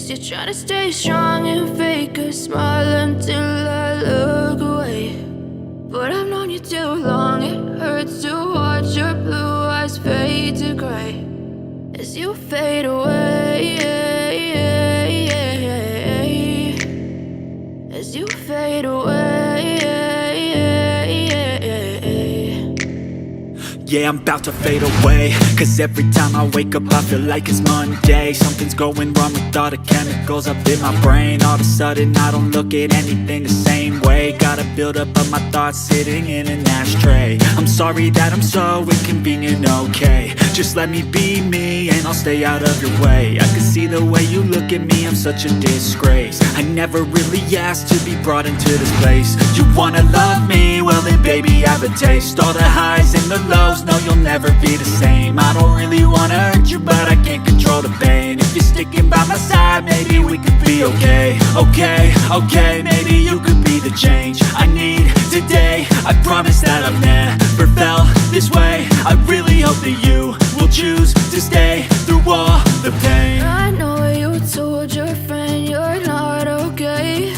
Guess you're trying to stay strong and fake a smile until I look away. But I've known you too long, it hurts to watch your blue eyes fade to gray as you fade away, as you fade away. Yeah, I'm about to fade away, cause every time I wake up I feel like it's Monday. Something's going wrong with all the chemicals up in my brain. All of a sudden I don't look at anything the same way. Gotta build up of my thoughts sitting in an ashtray. I'm sorry that I'm so inconvenient, okay. Just let me be me and I'll stay out of your way. I can see the way you look at me, I'm such a disgrace. I never really asked to be brought into this place. You wanna love me? Well then baby I have a taste. All the highs and the lows, no you'll never be the same. I don't really wanna hurt you but I can't control the pain. If you're sticking by my side maybe we could be okay. Okay, maybe you could be the change I need today. I promise that I've never felt this way. I really hope that you will choose to stay through all the pain. I know you told your friend you're not okay,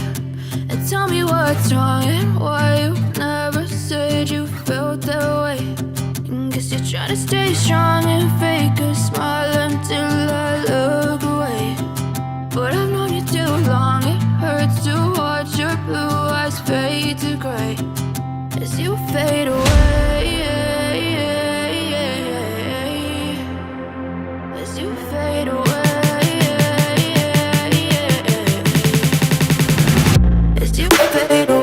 and tell me what's wrong and why you never said you felt that way. Guess you're trying to stay strong and fake a smile until I look away. But I've known you too long, it hurts to watch your blue eyes fade to gray as you fade away, as you fade away, as you fade away.